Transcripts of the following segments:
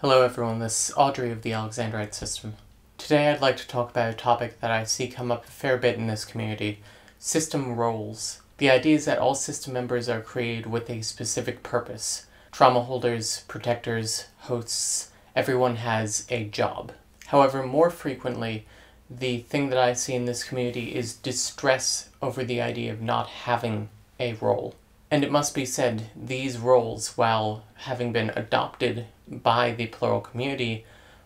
Hello everyone, this is Audrey of the Alexandrite system. Today I'd like to talk about a topic that I see come up a fair bit in this community: system roles. The idea is that all system members are created with a specific purpose. Trauma holders, protectors, hosts, everyone has a job. However, more frequently, the thing that I see in this community is distress over the idea of not having a role. And it must be said, these roles, while having been adopted by the plural community,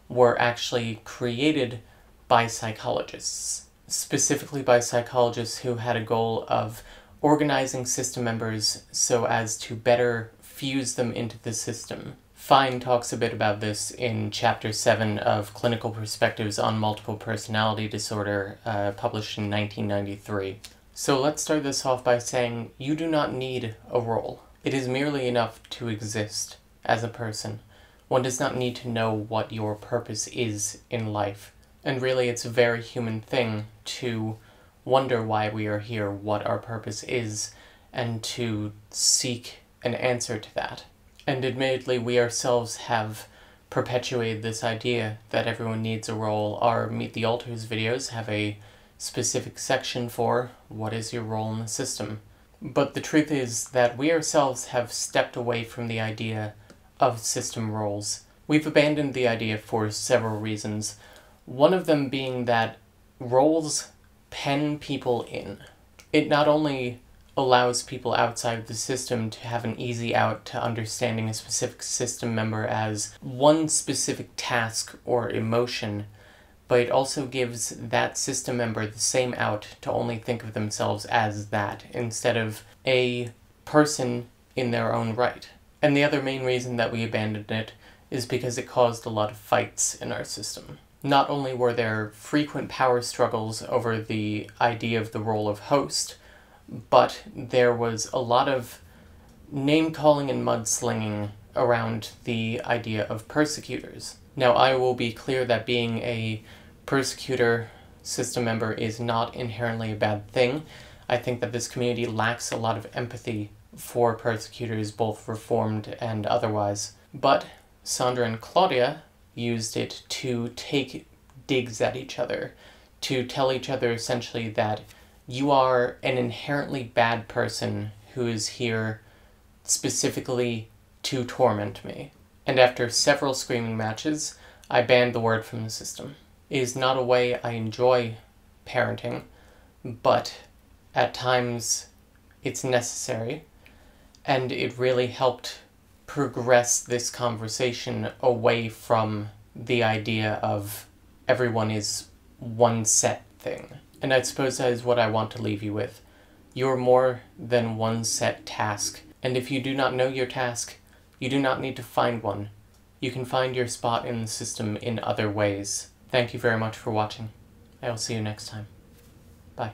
were actually created by psychologists. Specifically by psychologists who had a goal of organizing system members so as to better fuse them into the system. Fine talks a bit about this in Chapter 7 of Clinical Perspectives on Multiple Personality Disorder, published in 1993. So let's start this off by saying you do not need a role. It is merely enough to exist as a person. One does not need to know what your purpose is in life. And really it's a very human thing to wonder why we are here, what our purpose is, and to seek an answer to that. And admittedly, we ourselves have perpetuated this idea that everyone needs a role. Our Meet the Alters videos have a specific section for what is your role in the system. But the truth is that we ourselves have stepped away from the idea of system roles. We've abandoned the idea for several reasons. One of them being that roles pen people in. It not only allows people outside of the system to have an easy out to understanding a specific system member as one specific task or emotion, but it also gives that system member the same out to only think of themselves as that, instead of a person in their own right. And the other main reason that we abandoned it is because it caused a lot of fights in our system. Not only were there frequent power struggles over the idea of the role of host, but there was a lot of name-calling and mudslinging around the idea of persecutors. Now, I will be clear that being a persecutor system member is not inherently a bad thing. I think that this community lacks a lot of empathy for persecutors, both reformed and otherwise. But Sandra and Claudia used it to take digs at each other, to tell each other essentially that you are an inherently bad person who is here specifically to torment me. And after several screaming matches, I banned the word from the system. It is not a way I enjoy parenting, but at times it's necessary, and it really helped progress this conversation away from the idea of everyone is one set thing. And I suppose that is what I want to leave you with. You're more than one set task, and if you do not know your task, you do not need to find one. You can find your spot in the system in other ways. Thank you very much for watching. I will see you next time. Bye.